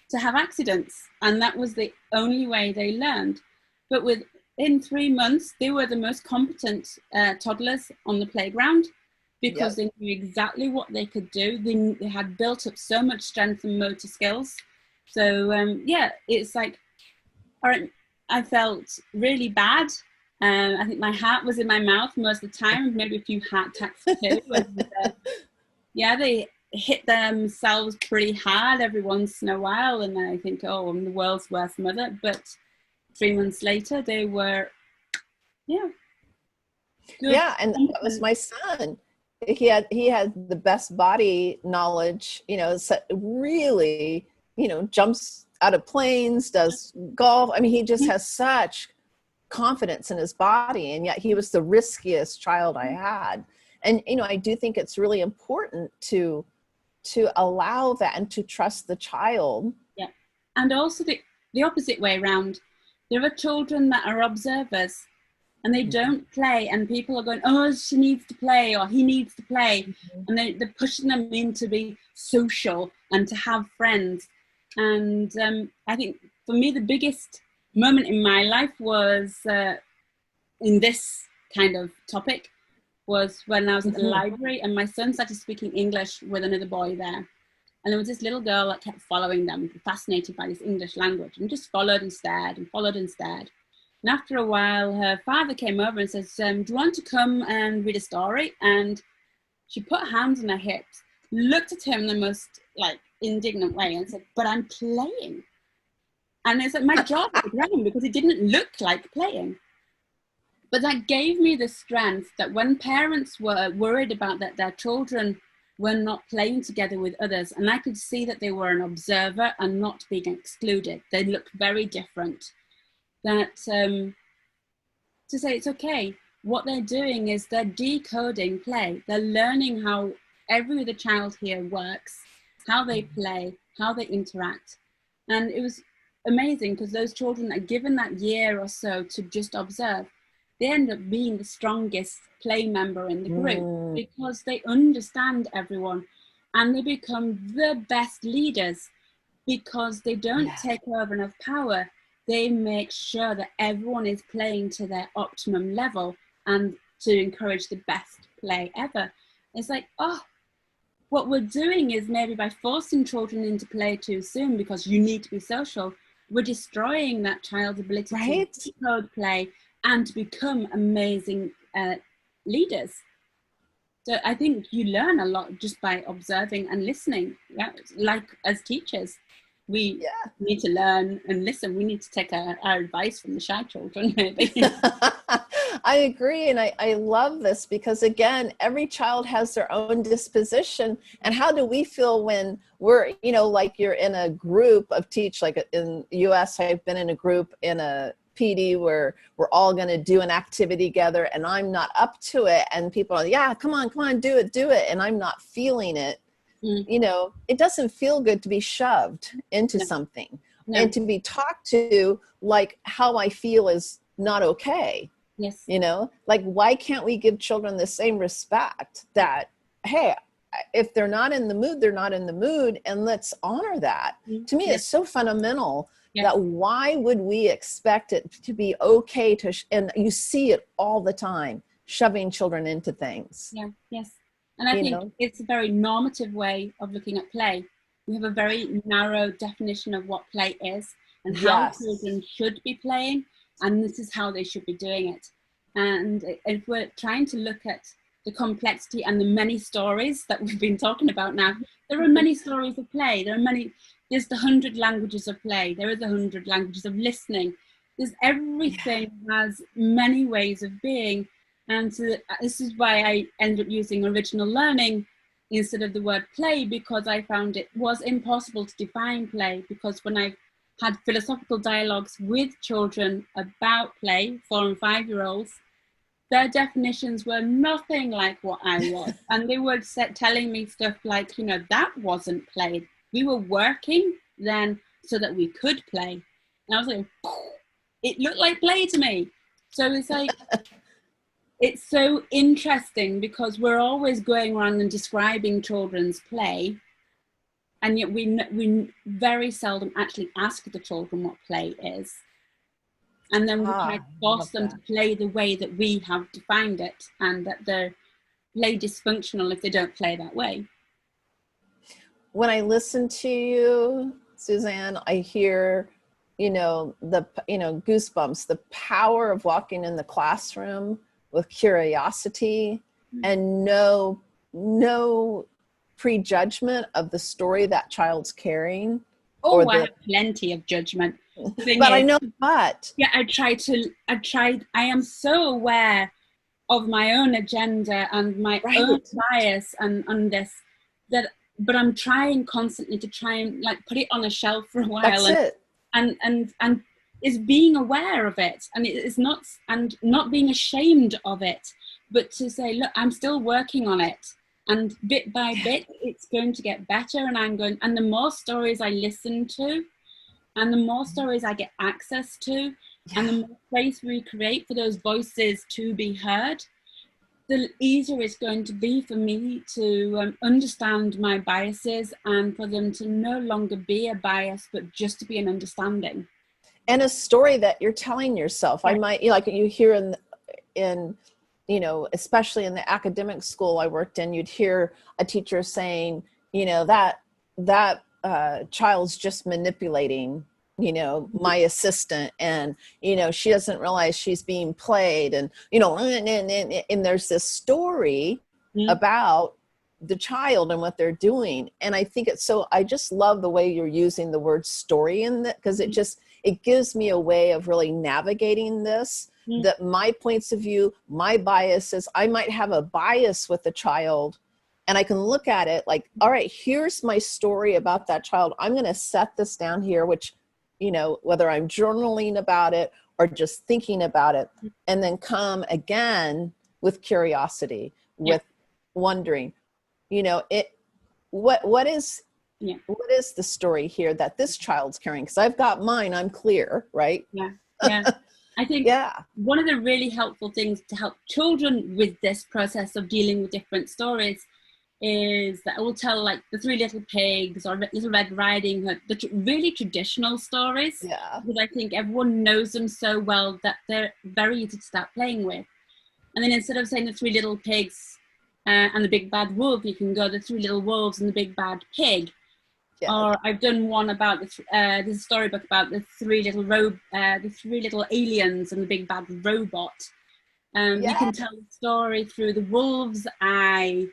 to have accidents, and that was the only way they learned. But within 3 months, they were the most competent toddlers on the playground, because they knew exactly what they could do. They had built up so much strength and motor skills. So it's like, all right, I felt really bad. I think my heart was in my mouth most of the time, maybe a few heart attacks too. And, they hit themselves pretty hard every once in a while, and I think, oh, I'm the world's worst mother. But 3 months later, they were, good. Yeah, and that was my son. He had the best body knowledge, you know, really jumps out of planes, does golf. I mean, he just has such confidence in his body, and yet he was the riskiest child I had. And I do think it's really important to allow that and to trust the child. Yeah. And also the opposite way around. There are children that are observers and they don't play, and people are going, oh, she needs to play, or he needs to play. And they're pushing them in to be social and to have friends. And I think for me, the biggest moment in my life was in this kind of topic was when I was at the library and my son started speaking English with another boy there. And there was this little girl that kept following them, fascinated by this English language, and just followed and stared and followed and stared. And after a while, her father came over and says, do you want to come and read a story? And she put her hands on her hips, looked at him in the most indignant way and said, but I'm playing. And it's like my jaw was dropping because it didn't look like playing. But that gave me the strength that when parents were worried about that their children were not playing together with others, and I could see that they were an observer and not being excluded, they looked very different, that to say it's okay. What they're doing is they're decoding play. They're learning how every other child here works, how they play, how they interact. And it was amazing because those children are given that year or so to just observe. They end up being the strongest play member in the group because they understand everyone, and they become the best leaders because they don't take over enough power. They make sure that everyone is playing to their optimum level and to encourage the best play ever. It's like, what we're doing is maybe by forcing children into play too soon because you need to be social, we're destroying that child's ability to decode play and to become amazing leaders. So I think you learn a lot just by observing and listening. Yeah, like as teachers, we need to learn and listen. We need to take our advice from the shy children, maybe. I agree. And I love this because, again, every child has their own disposition. And how do we feel when we're, like you're in a group of like in the US, I've been in a group in a PD where we're all going to do an activity together and I'm not up to it. And people are, come on, do it. And I'm not feeling it. It doesn't feel good to be shoved into something and to be talked to like how I feel is not okay. Yes. Why can't we give children the same respect that, hey, if they're not in the mood, they're not in the mood, and let's honor that. To me, it's so fundamental that why would we expect it to be okay to, and you see it all the time, shoving children into things. Yeah, yes. And I think it's a very normative way of looking at play. We have a very narrow definition of what play is and how children should be playing, and this is how they should be doing it. And if we're trying to look at the complexity and the many stories that we've been talking about now, there are many stories of play. There's the 100 languages of play. There is 100 languages of listening. There's everything has many ways of being. And this is why I end up using original learning instead of the word play, because I found it was impossible to define play, because when I've had philosophical dialogues with children about play, 4 and 5-year-olds, their definitions were nothing like what I was. And they were telling me stuff like, that wasn't play. We were working then so that we could play. And I was like, it looked like play to me. So it's like, it's so interesting because we're always going around and describing children's play. And yet we very seldom actually ask the children what play is. And then we try to force them to play the way that we have defined it, and that they're play dysfunctional if they don't play that way. When I listen to you, Suzanne, I hear, goosebumps, the power of walking in the classroom with curiosity and no prejudgment of the story that child's carrying. I have plenty of judgment. I am so aware of my own agenda and my own bias and on this, that but I'm trying constantly to try and like put it on a shelf for a while. That's it. And is being aware of it, and it's not, and not being ashamed of it, but to say, look, I'm still working on it, and bit by bit it's going to get better. And the more stories I listen to, and the more stories I get access to, and the more space we create for those voices to be heard, the easier it's going to be for me to understand my biases, and for them to no longer be a bias, but just to be an understanding. And a story that you're telling yourself. I might, like you hear in, you know, especially in the academic school I worked in, you'd hear a teacher saying, you know, that child's just manipulating, you know, my assistant, and, you know, she doesn't realize she's being played, and, you know, and there's this story about the child and what they're doing. And I think it's so, I just love the way you're using the word story in that, because it gives me a way of really navigating this, that my points of view, my biases, I might have a bias with the child, and I can look at it like, all right, here's my story about that child. I'm going to set this down here, which, you know, whether I'm journaling about it or just thinking about it, and then come again with curiosity, with wondering, you know, what is the story here that this child's carrying? Because I've got mine, I'm clear, right? I think one of the really helpful things to help children with this process of dealing with different stories is that I will tell, like, the Three Little Pigs or Little Red Riding Hood, the really traditional stories, because I think everyone knows them so well that they're very easy to start playing with. And then instead of saying the Three Little Pigs and the Big Bad Wolf, you can go the Three Little Wolves and the Big Bad Pig. Or I've done one about this a storybook about the three little aliens and the big bad robot. You can tell the story through the wolf's eye,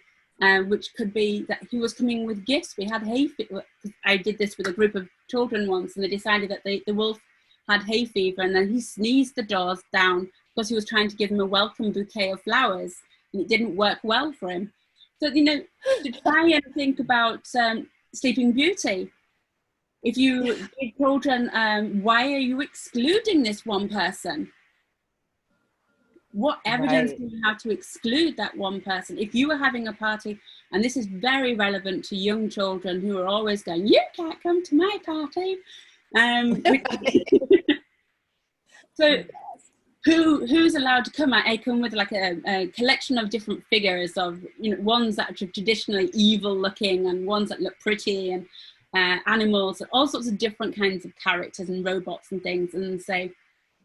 which could be that he was coming with gifts. We had hay fever. I did this with a group of children once, and they decided that the wolf had hay fever, and then he sneezed the doors down because he was trying to give them a welcome bouquet of flowers, and it didn't work well for him. So, you know, to try and think about Sleeping Beauty. If you give children, why are you excluding this one person? What evidence do you have to exclude that one person? If you were having a party, and this is very relevant to young children who are always going, you can't come to my party. So who's allowed to come? I come with like a collection of different figures of, you know, ones that are traditionally evil looking, and ones that look pretty, and animals, all sorts of different kinds of characters and robots and things, and say,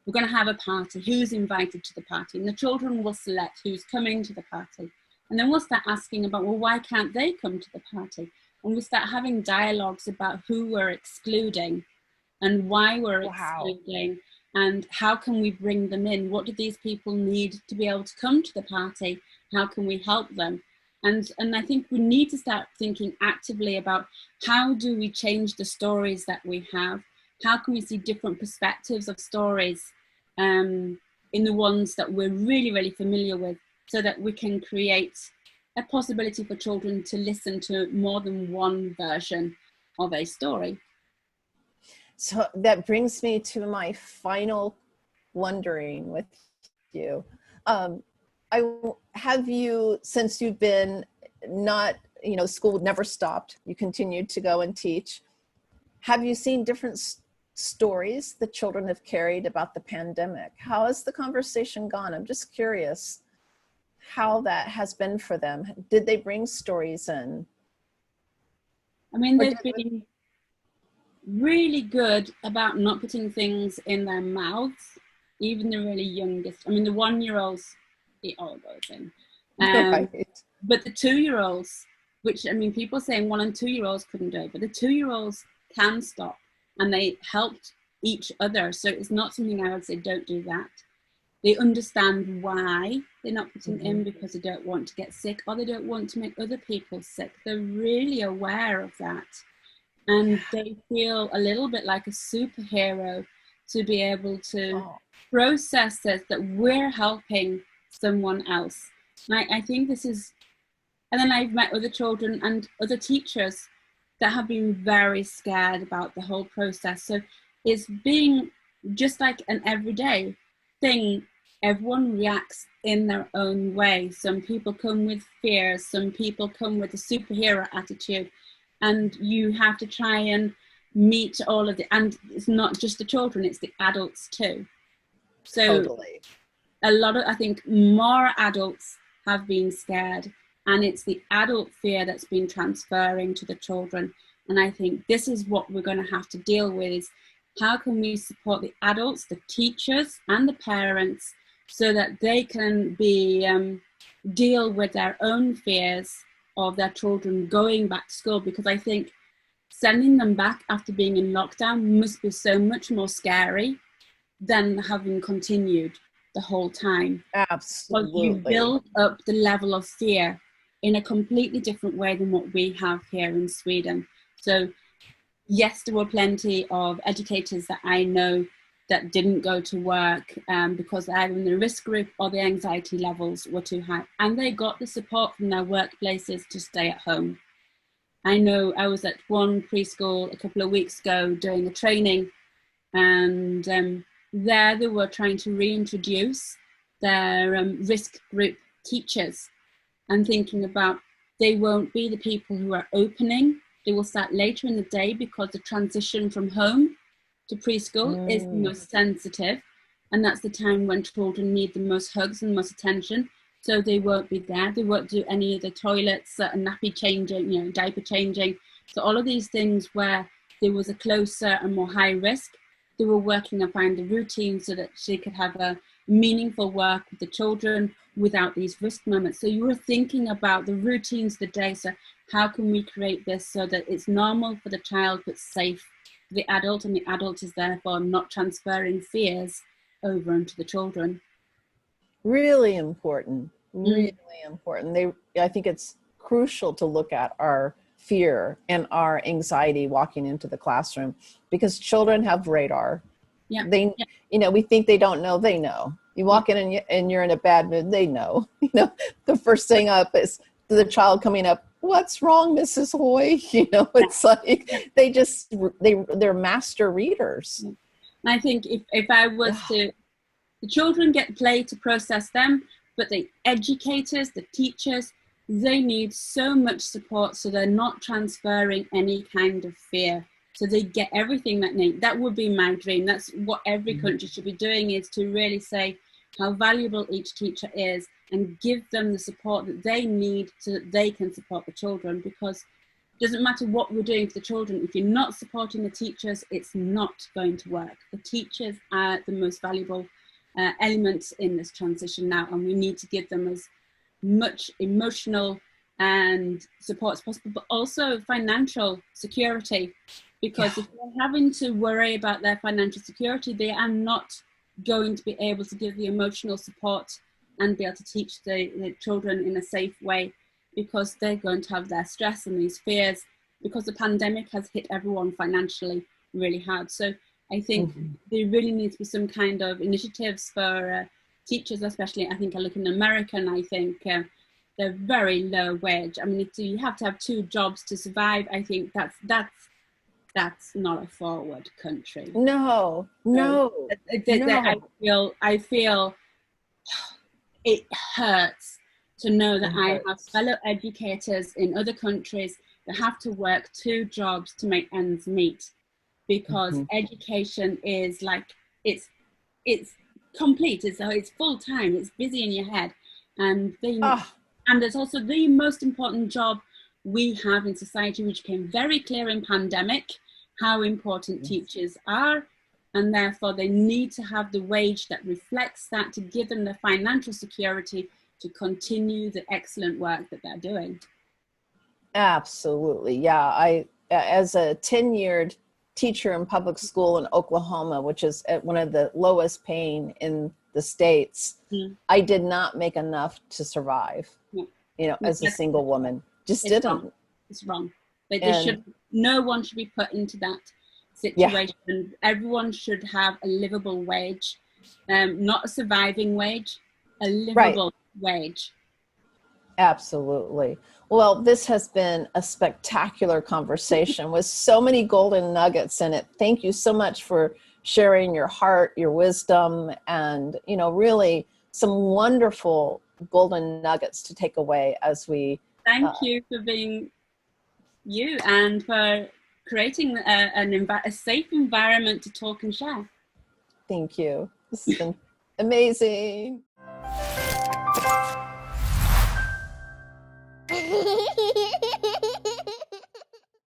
we're going to have a party. Who's invited to the party? And the children will select who's coming to the party. And then we'll start asking about, well, why can't they come to the party? And we start having dialogues about who we're excluding and why we're excluding. And how can we bring them in? What do these people need to be able to come to the party? How can we help them? And I think we need to start thinking actively about, how do we change the stories that we have? How can we see different perspectives of stories in the ones that we're really, really familiar with, so that we can create a possibility for children to listen to more than one version of a story. So that brings me to my final wondering with you. Have you, since you've been not, you know, school never stopped, you continued to go and teach, have you seen different stories that children have carried about the pandemic? How has the conversation gone? I'm just curious how that has been for them. Did they bring stories in? I mean, they've been really good about not putting things in their mouths, even the really youngest. I mean, the 1-year-olds, it all goes in. But the 2-year-olds, which, I mean, people saying 1 and 2-year-olds couldn't do it, but the 2-year-olds can stop, and they helped each other. So it's not something I would say, don't do that. They understand why they're not putting in, because they don't want to get sick, or they don't want to make other people sick. They're really aware of that. And they feel a little bit like a superhero to be able to process this, that we're helping someone else. And I think this is And then I've met other children and other teachers that have been very scared about the whole process. So it's being just like an everyday thing. Everyone reacts in their own way. Some people come with fears, some people come with a superhero attitude, and you have to try and meet all of the, and it's not just the children, it's the adults too. So Totally. a lot of, I think more adults have been scared, and it's the adult fear that's been transferring to the children. And I think this is what we're going to have to deal with, is how can we support the adults, the teachers and the parents, so that they can be deal with their own fears of their children going back to school. Because I think sending them back after being in lockdown must be so much more scary than having continued the whole time. Absolutely. Because you build up the level of fear in a completely different way than what we have here in Sweden. So yes, there were plenty of educators that I know that didn't go to work because either in the risk group or the anxiety levels were too high, and they got the support from their workplaces to stay at home. I know I was at one preschool a couple of weeks ago doing a training, and there they were trying to reintroduce their risk group teachers, and thinking about they won't be the people who are opening. They will start later in the day because the transition from home to preschool is the most sensitive, and that's the time when children need the most hugs and most attention. So they won't be there. They won't do any of the toilets, nappy changing, diaper changing. So all of these things where there was a closer and more high risk, they were working on finding the routine so that she could have a meaningful work with the children without these risk moments. So you were thinking about the routines of the day. So how can we create this so that it's normal for the child but safe for the adult, and the adult is therefore not transferring fears over into the children? Really important. Really important. I think it's crucial to look at our fear and our anxiety walking into the classroom, because children have radar. Yeah. We think they don't know, they know. You walk in and you're in a bad mood, they know. The first thing up is the child coming up, "What's wrong, Mrs. Hoy?" It's like they're master readers. And I think if I was to, the children get play to process them, but the educators, the teachers, they need so much support so they're not transferring any kind of fear. So they get everything that they need. That would be my dream. That's what every country should be doing, is to really say how valuable each teacher is and give them the support that they need so that they can support the children. Because it doesn't matter what we're doing for the children, if you're not supporting the teachers, it's not going to work. The teachers are the most valuable elements in this transition now, and we need to give them as much emotional and support as possible, but also financial security. Because if they're having to worry about their financial security, they are not going to be able to give the emotional support and be able to teach the children in a safe way, because they're going to have their stress and these fears, because the pandemic has hit everyone financially really hard. So I think there really needs to be some kind of initiatives for teachers, especially. I think I look in America, and I think they're very low wage. I mean, you have to have 2 jobs to survive. I think that's not a forward country. No. I feel it hurts to know that I have fellow educators in other countries that have to work 2 jobs to make ends meet, because education is like, it's complete, it's full time, it's busy in your head, and it's also the most important job we have in society, which became very clear in pandemic, how important teachers are, and therefore they need to have the wage that reflects that, to give them the financial security to continue the excellent work that they're doing. Absolutely. Yeah. I, as a tenured teacher in public school in Oklahoma, which is at one of the lowest paying in the States, I did not make enough to survive, as a single woman. Just didn't. Wrong. It's wrong. No one should be put into that situation. Yeah. Everyone should have a livable wage, not a surviving wage, a livable wage. Absolutely. Well, this has been a spectacular conversation with so many golden nuggets in it. Thank you so much for sharing your heart, your wisdom, and, really some wonderful golden nuggets to take away as we. Thank you for being you and for creating a safe environment to talk and share. Thank you. This has been amazing.